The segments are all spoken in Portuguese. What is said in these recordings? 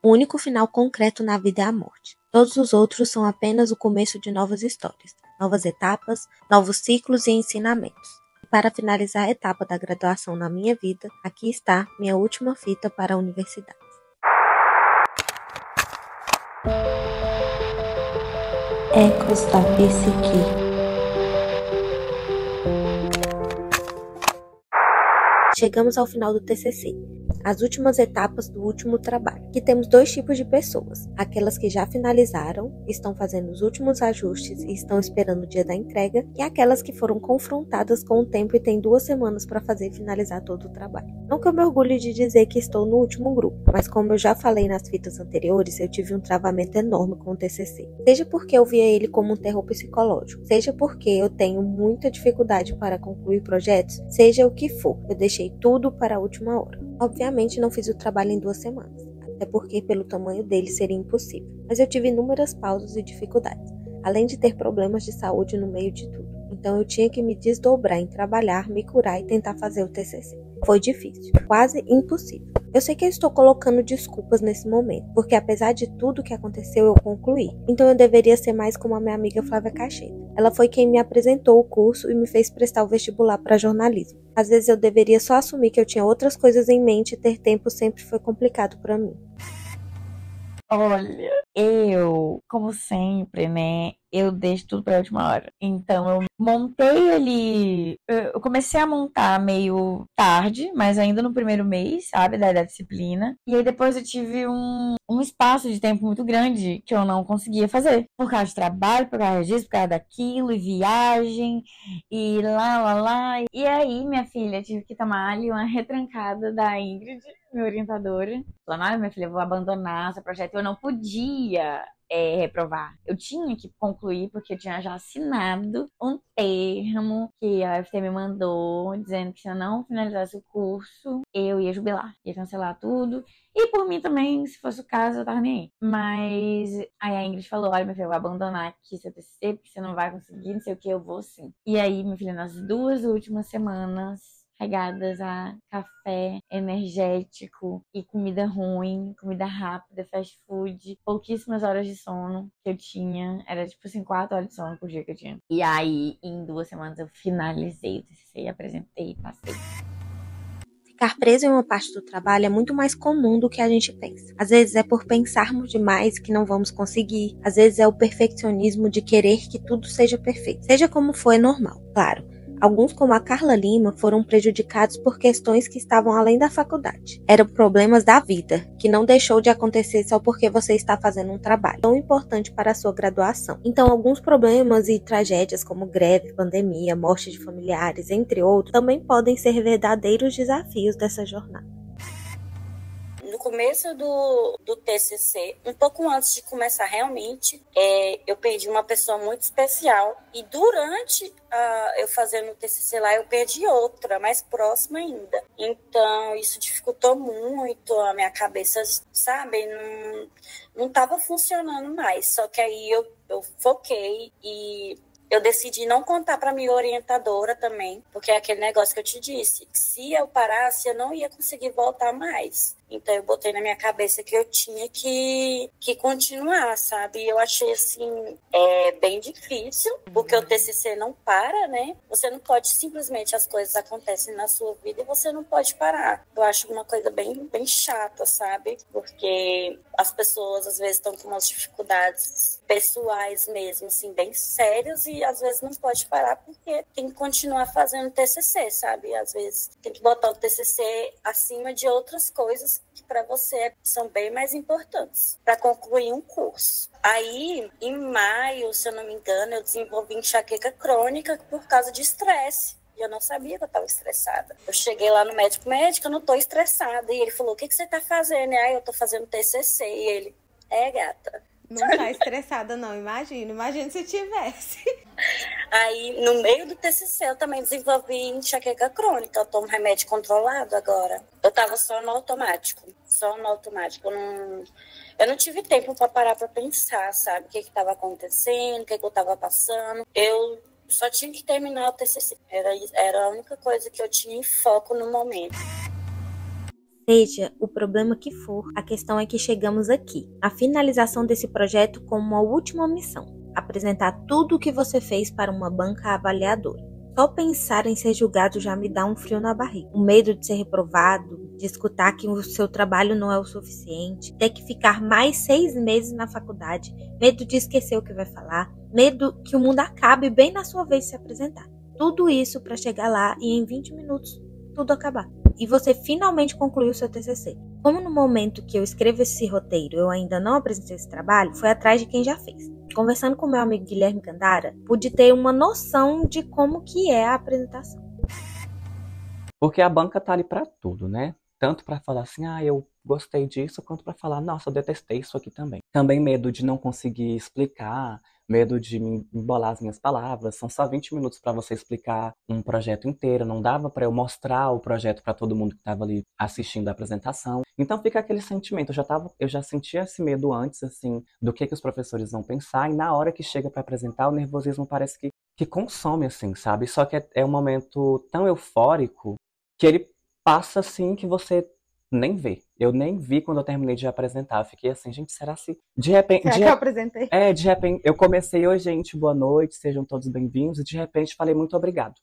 O único final concreto na vida é a morte. Todos os outros são apenas o começo de novas histórias, novas etapas, novos ciclos e ensinamentos. E para finalizar a etapa da graduação na minha vida, aqui está minha última fita para a universidade. Ecos da Psique. Chegamos ao final do TCC, as últimas etapas do último trabalho. Aqui temos dois tipos de pessoas, aquelas que já finalizaram, estão fazendo os últimos ajustes e estão esperando o dia da entrega, e aquelas que foram confrontadas com o tempo e têm 2 semanas para fazer e finalizar todo o trabalho. Não que eu me orgulhe de dizer que estou no último grupo, mas como eu já falei nas fitas anteriores, eu tive um travamento enorme com o TCC. Seja porque eu via ele como um terror psicológico, seja porque eu tenho muita dificuldade para concluir projetos, seja o que for, eu deixei tudo para a última hora. Obviamente não fiz o trabalho em 2 semanas, até porque pelo tamanho dele seria impossível, mas eu tive inúmeras pausas e dificuldades, além de ter problemas de saúde no meio de tudo. Então eu tinha que me desdobrar em trabalhar, me curar e tentar fazer o TCC. Foi difícil, quase impossível. Eu sei que eu estou colocando desculpas nesse momento, porque apesar de tudo que aconteceu, eu concluí. Então eu deveria ser mais como a minha amiga Flávia Cacheta. Ela foi quem me apresentou o curso e me fez prestar o vestibular para jornalismo. Às vezes eu deveria só assumir que eu tinha outras coisas em mente e ter tempo sempre foi complicado para mim. Olha, eu, como sempre, né, eu deixo tudo pra última hora. Então, eu montei ali, eu comecei a montar meio tarde, mas ainda no primeiro mês, sabe, da disciplina. E aí depois eu tive um espaço de tempo muito grande que eu não conseguia fazer. Por causa de trabalho, por causa disso, por causa daquilo, e viagem, e lá. E aí, minha filha, tive que tomar ali uma retrancada da Ingrid, minha orientadora. Falando, olha, minha filha, eu vou abandonar esse projeto. Eu não podia reprovar. Eu tinha que concluir porque eu tinha já assinado um termo que a UFT me mandou, dizendo que se eu não finalizasse o curso, eu ia jubilar, ia cancelar tudo. E por mim também, se fosse o caso, eu tava nem aí. Mas aí a Ingrid falou, olha, minha filha, eu vou abandonar aqui seu TCC, porque você não vai conseguir, não sei o que, eu vou sim. E aí, minha filha, nas 2 últimas semanas, regadas a café energético e comida ruim, comida rápida, fast food, pouquíssimas horas de sono que eu tinha. Era tipo assim, 4 horas de sono por dia que eu tinha. E aí, em 2 semanas, eu finalizei o TCC, apresentei, passei. Ficar preso em uma parte do trabalho é muito mais comum do que a gente pensa. Às vezes é por pensarmos demais que não vamos conseguir, às vezes é o perfeccionismo de querer que tudo seja perfeito. Seja como for, é normal, claro. Alguns, como a Carla Lima, foram prejudicados por questões que estavam além da faculdade. Eram problemas da vida, que não deixou de acontecer só porque você está fazendo um trabalho tão importante para a sua graduação. Então, alguns problemas e tragédias como greve, pandemia, morte de familiares, entre outros, também podem ser verdadeiros desafios dessa jornada. No começo do TCC, um pouco antes de começar realmente, eu perdi uma pessoa muito especial. E durante eu fazendo o TCC lá, eu perdi outra, mais próxima ainda. Então, isso dificultou muito a minha cabeça, sabe? Não estava funcionando mais. Só que aí eu foquei e eu decidi não contar para minha orientadora também, porque é aquele negócio que eu te disse. Se eu parasse, eu não ia conseguir voltar mais. Então, eu botei na minha cabeça que eu tinha que continuar, sabe? E eu achei, assim, bem difícil, porque o TCC não para, né? Você não pode, simplesmente, as coisas acontecem na sua vida e você não pode parar. Eu acho uma coisa bem, bem chata, sabe? Porque as pessoas, às vezes, estão com umas dificuldades pessoais mesmo, assim, bem sérias e, às vezes, não pode parar porque tem que continuar fazendo TCC, sabe? Às vezes, tem que botar o TCC acima de outras coisas que para você são bem mais importantes para concluir um curso. Aí, em maio, se eu não me engano, eu desenvolvi enxaqueca crônica por causa de estresse. E eu não sabia que eu estava estressada. Eu cheguei lá no médico, eu não estou estressada. E ele falou, o que você está fazendo? Aí eu estou fazendo TCC. E ele, gata. Não tá estressada não, imagina se tivesse. Aí, no meio do TCC, eu também desenvolvi enxaqueca crônica. Eu tomo remédio controlado agora. Eu tava só no automático. Eu não tive tempo para parar para pensar, sabe? O que estava acontecendo, o que eu estava passando. Eu só tinha que terminar o TCC. Era a única coisa que eu tinha em foco no momento. Seja o problema que for, a questão é que chegamos aqui. A finalização desse projeto com uma última missão: apresentar tudo o que você fez para uma banca avaliadora. Só pensar em ser julgado já me dá um frio na barriga. O medo de ser reprovado, de escutar que o seu trabalho não é o suficiente, ter que ficar mais 6 meses na faculdade, medo de esquecer o que vai falar, medo que o mundo acabe bem na sua vez de se apresentar. Tudo isso para chegar lá e em 20 minutos tudo acabar. E você finalmente concluiu seu TCC. Como no momento que eu escrevo esse roteiro eu ainda não apresentei esse trabalho, foi atrás de quem já fez. Conversando com meu amigo Guilherme Candara, pude ter uma noção de como que é a apresentação. Porque a banca tá ali pra tudo, né? Tanto pra falar assim, eu gostei disso, quanto pra falar, nossa, eu detestei isso aqui também. Também medo de não conseguir explicar, medo de me embolar as minhas palavras. São só 20 minutos pra você explicar um projeto inteiro. Não dava pra eu mostrar o projeto pra todo mundo que tava ali assistindo a apresentação. Então fica aquele sentimento. Eu já sentia esse medo antes, assim, do que os professores vão pensar. E na hora que chega pra apresentar, o nervosismo parece que consome, assim, sabe? Só que é um momento tão eufórico que ele passa assim que você nem vê. Eu nem vi quando eu terminei de apresentar. Eu fiquei assim, gente, será se... De repente... Será que eu apresentei? De repente, eu comecei, oi gente, boa noite, sejam todos bem-vindos. E de repente falei muito obrigado.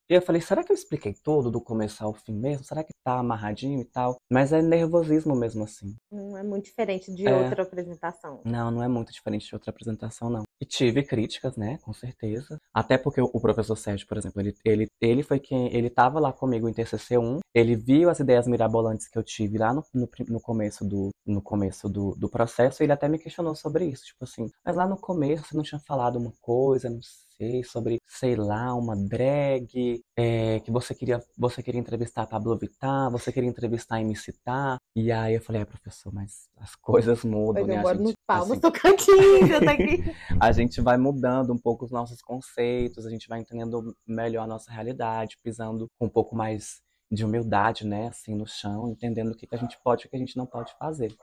E eu falei, será que eu expliquei tudo do começo ao fim mesmo? Será que tá amarradinho e tal? Mas é nervosismo mesmo assim. Não é muito diferente de outra apresentação. Não é muito diferente de outra apresentação, não. E tive críticas, né, com certeza. Até porque o professor Sérgio, por exemplo, ele foi ele tava lá comigo em TCC1, ele viu as ideias mirabolantes que eu tive lá no começo do processo, e ele até me questionou sobre isso, tipo assim, mas lá no começo você não tinha falado uma coisa, não sei, sobre, sei lá, uma drag, que você queria entrevistar a Pablo Vittar, você queria entrevistar a MC Tá, e aí eu falei, professor, mas as coisas mudam, né? Eu moro no Palmas, assim, Tocantins, eu tô aqui. A gente vai mudando um pouco os nossos conceitos, a gente vai entendendo melhor a nossa realidade, pisando com um pouco mais de humildade, né, assim, no chão, entendendo o que a gente pode e o que a gente não pode fazer.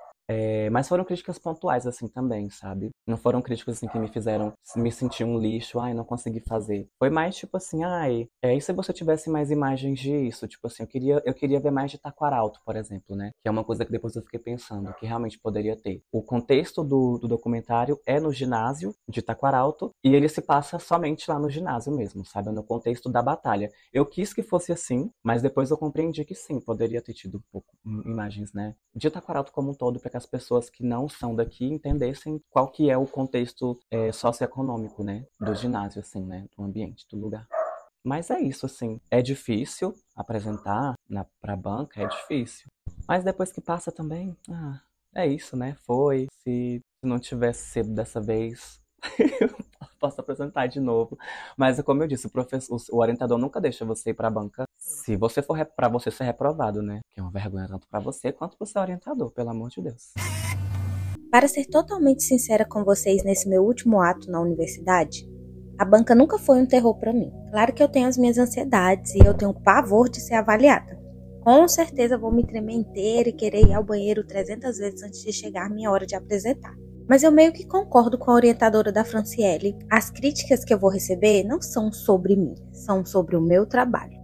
Mas foram críticas pontuais, assim, também, sabe? Não foram críticas, assim, que me fizeram me sentir um lixo, não consegui fazer. Foi mais, tipo assim, e se você tivesse mais imagens disso? Tipo assim, eu queria ver mais de Taquaralto, por exemplo, né? Que é uma coisa que depois eu fiquei pensando, que realmente poderia ter. O contexto do documentário é no ginásio de Taquaralto, e ele se passa somente lá no ginásio mesmo, sabe? No contexto da batalha. Eu quis que fosse assim, mas depois eu compreendi que sim, poderia ter tido um pouco imagens, né? De Taquaralto como um todo, para que as pessoas que não são daqui entendessem qual que é o contexto socioeconômico, né, do ginásio, assim, né, do ambiente, do lugar. Mas é isso, assim, é difícil apresentar pra banca, é difícil. Mas depois que passa também, é isso, né, foi. Se não tivesse sido dessa vez, eu posso apresentar de novo. Mas como eu disse, o orientador nunca deixa você ir pra banca se você for para você ser reprovado, né? Que é uma vergonha tanto para você quanto pro seu orientador, pelo amor de Deus. Para ser totalmente sincera com vocês nesse meu último ato na universidade, a banca nunca foi um terror para mim. Claro que eu tenho as minhas ansiedades e eu tenho pavor de ser avaliada. Com certeza vou me tremer inteira e querer ir ao banheiro 300 vezes antes de chegar a minha hora de apresentar. Mas eu meio que concordo com a orientadora da Franciele. As críticas que eu vou receber não são sobre mim, são sobre o meu trabalho.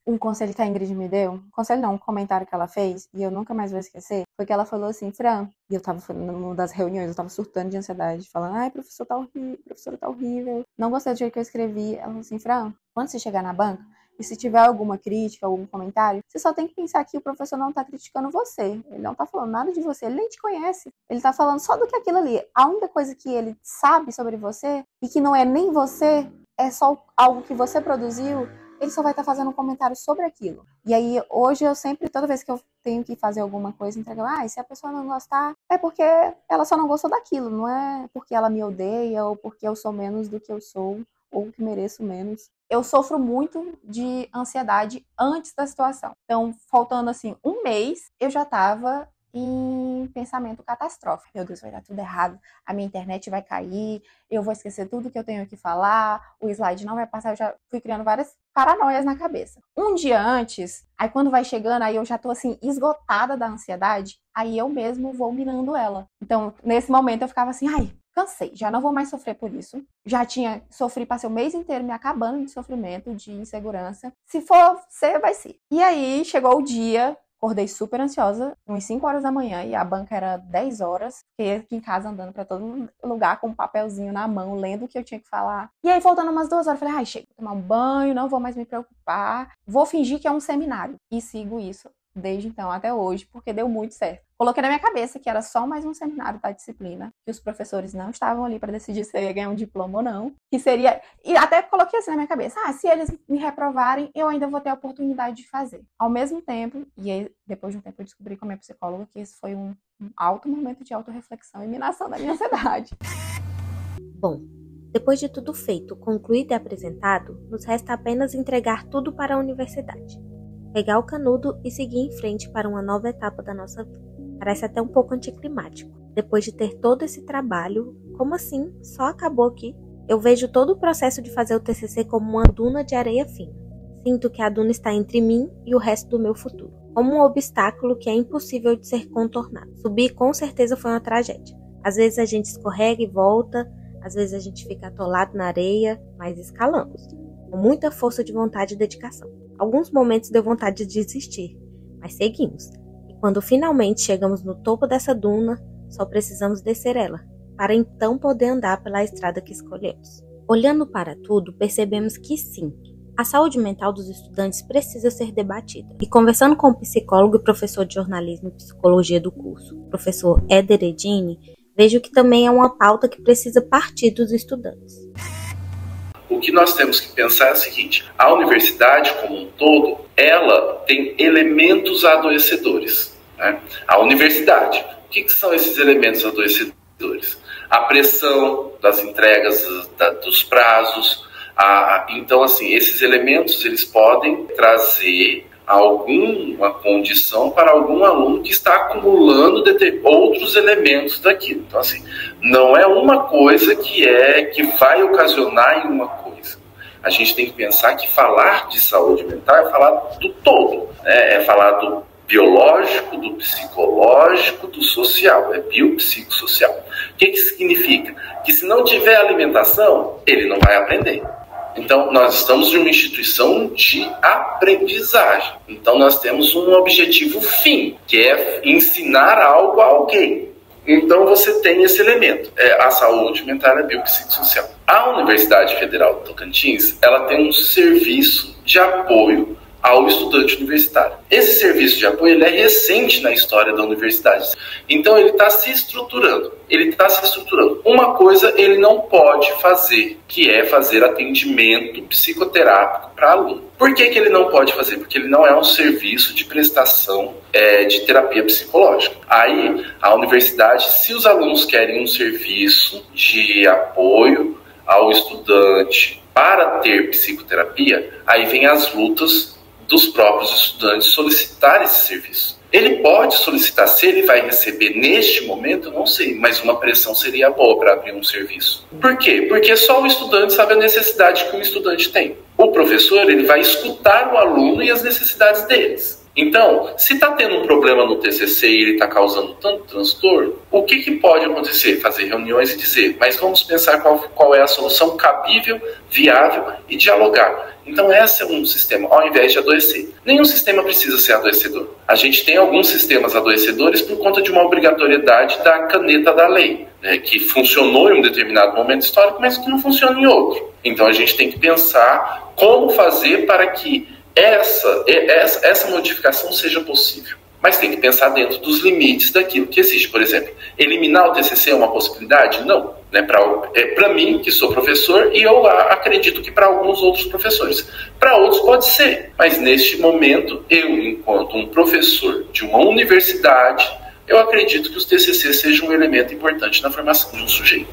Um conselho que a Ingrid me deu, um comentário que ela fez, e eu nunca mais vou esquecer, foi que ela falou assim, Fran, e eu tava falando numa das reuniões, eu tava surtando de ansiedade, falando, professor tá horrível, professora tá horrível, não gostei do jeito que eu escrevi. Ela falou assim, Fran, quando você chegar na banca, e se tiver alguma crítica, algum comentário, você só tem que pensar que o professor não tá criticando você, ele não tá falando nada de você, ele nem te conhece, ele tá falando só do que aquilo ali, a única coisa que ele sabe sobre você, e que não é nem você, é só algo que você produziu, ele só vai estar fazendo um comentário sobre aquilo. E aí, hoje, eu sempre, toda vez que eu tenho que fazer alguma coisa, entrego, se a pessoa não gostar, é porque ela só não gostou daquilo, não é porque ela me odeia, ou porque eu sou menos do que eu sou, ou que mereço menos. Eu sofro muito de ansiedade antes da situação. Então, faltando, assim, um mês, eu já estava em pensamento catastrófico. Meu Deus, vai dar tudo errado, a minha internet vai cair, eu vou esquecer tudo que eu tenho que falar, o slide não vai passar, eu já fui criando várias paranoias na cabeça. Um dia antes, aí quando vai chegando, aí eu já tô assim, esgotada da ansiedade, aí eu mesmo vou mirando ela. Então, nesse momento eu ficava assim, cansei, já não vou mais sofrer por isso. Já sofri, passei o mês inteiro me acabando de sofrimento, de insegurança. Se for ser, vai ser. E aí, chegou o dia, Acordei super ansiosa, umas 5 horas da manhã, e a banca era 10 horas. Fiquei aqui em casa andando pra todo lugar com um papelzinho na mão, lendo o que eu tinha que falar. E aí, faltando umas 2 horas, falei, chega, vou tomar um banho, não vou mais me preocupar. Vou fingir que é um seminário. E sigo isso desde então até hoje, porque deu muito certo. Coloquei na minha cabeça que era só mais um seminário da disciplina, que os professores não estavam ali para decidir se eu ia ganhar um diploma ou não, que seria... E até coloquei assim na minha cabeça, se eles me reprovarem, eu ainda vou ter a oportunidade de fazer. Ao mesmo tempo, e aí, depois de um tempo eu descobri com a minha psicóloga que esse foi um alto momento de autorreflexão e minação da minha ansiedade. Bom, depois de tudo feito, concluído e apresentado, nos resta apenas entregar tudo para a universidade. Pegar o canudo e seguir em frente para uma nova etapa da nossa vida. Parece até um pouco anticlimático. Depois de ter todo esse trabalho, como assim? Só acabou aqui? Eu vejo todo o processo de fazer o TCC como uma duna de areia fina. Sinto que a duna está entre mim e o resto do meu futuro. Como um obstáculo que é impossível de ser contornado. Subir com certeza foi uma tragédia. Às vezes a gente escorrega e volta, às vezes a gente fica atolado na areia, mas escalamos. Com muita força de vontade e dedicação. Alguns momentos deu vontade de desistir, mas seguimos. E quando finalmente chegamos no topo dessa duna, só precisamos descer ela, para então poder andar pela estrada que escolhemos. Olhando para tudo, percebemos que sim, a saúde mental dos estudantes precisa ser debatida. E conversando com o psicólogo e professor de jornalismo e psicologia do curso, o professor Éder Edini, vejo que também é uma pauta que precisa partir dos estudantes. O que nós temos que pensar é o seguinte, a universidade como um todo, ela tem elementos adoecedores. Né? A universidade, o que são esses elementos adoecedores? A pressão das entregas, dos prazos. Então, assim, esses elementos eles podem trazer alguma condição para algum aluno que está acumulando outros elementos daquilo. Então, assim, não é uma coisa que vai ocasionar em uma coisa. A gente tem que pensar que falar de saúde mental é falar do todo, né? É falar do biológico, do psicológico, do social, é biopsicossocial. O que significa? Que se não tiver alimentação, ele não vai aprender. Então, nós estamos em uma instituição de aprendizagem. Então, nós temos um objetivo fim, que é ensinar algo a alguém. Então, você tem esse elemento. A saúde mental é biopsicossocial. A Universidade Federal do Tocantins, ela tem um serviço de apoio ao estudante universitário. Esse serviço de apoio ele é recente na história da universidade. Então, ele está se estruturando. Uma coisa ele não pode fazer, que é fazer atendimento psicoterápico para aluno. Por que ele não pode fazer? Porque ele não é um serviço de prestação de terapia psicológica. Aí, a universidade, se os alunos querem um serviço de apoio ao estudante para ter psicoterapia, aí vem as lutas dos próprios estudantes solicitar esse serviço. Ele pode solicitar, se ele vai receber neste momento, eu não sei, mas uma pressão seria boa para abrir um serviço. Por quê? Porque só o estudante sabe a necessidade que o estudante tem. O professor ele vai escutar o aluno e as necessidades deles. Então, se está tendo um problema no TCC e ele está causando tanto transtorno, o que pode acontecer? Fazer reuniões e dizer, mas vamos pensar qual é a solução cabível, viável e dialogar. Então, esse é um sistema, ao invés de adoecer. Nenhum sistema precisa ser adoecedor. A gente tem alguns sistemas adoecedores por conta de uma obrigatoriedade da caneta da lei, né, que funcionou em um determinado momento histórico, mas que não funciona em outro. Então, a gente tem que pensar como fazer para que essa modificação seja possível. Mas tem que pensar dentro dos limites daquilo que existe. Por exemplo, eliminar o TCC é uma possibilidade? Não. Né? Para mim, que sou professor, e eu acredito que para alguns outros professores. Para outros pode ser. Mas neste momento, eu, enquanto um professor de uma universidade, eu acredito que os TCC sejam um elemento importante na formação de um sujeito.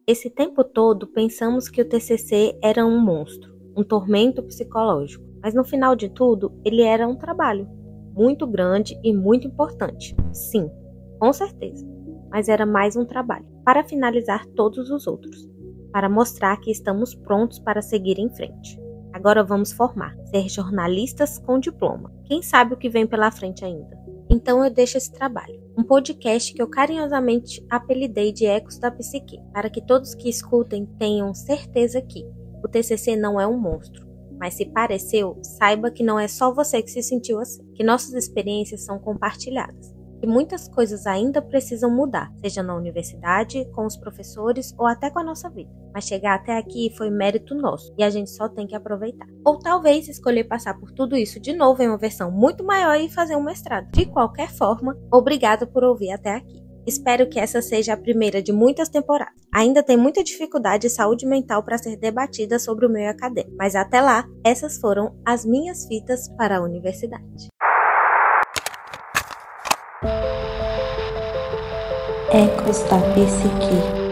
Esse tempo todo, pensamos que o TCC era um monstro, um tormento psicológico. Mas no final de tudo, ele era um trabalho. Muito grande e muito importante. Sim, com certeza. Mas era mais um trabalho, para finalizar todos os outros. Para mostrar que estamos prontos para seguir em frente. Agora vamos formar, ser jornalistas com diploma. Quem sabe o que vem pela frente ainda? Então eu deixo esse trabalho. Um podcast que eu carinhosamente apelidei de Ecos da Psique. Para que todos que escutem tenham certeza que o TCC não é um monstro, Mas se pareceu, saiba que não é só você que se sentiu assim, que nossas experiências são compartilhadas. E muitas coisas ainda precisam mudar, seja na universidade, com os professores ou até com a nossa vida. Mas chegar até aqui foi mérito nosso e a gente só tem que aproveitar. Ou talvez escolher passar por tudo isso de novo em uma versão muito maior e fazer um mestrado. De qualquer forma, obrigado por ouvir até aqui. Espero que essa seja a primeira de muitas temporadas. Ainda tem muita dificuldade de saúde mental para ser debatida sobre o meio acadêmico, mas até lá, essas foram as minhas fitas para a universidade. Ecos da Psique.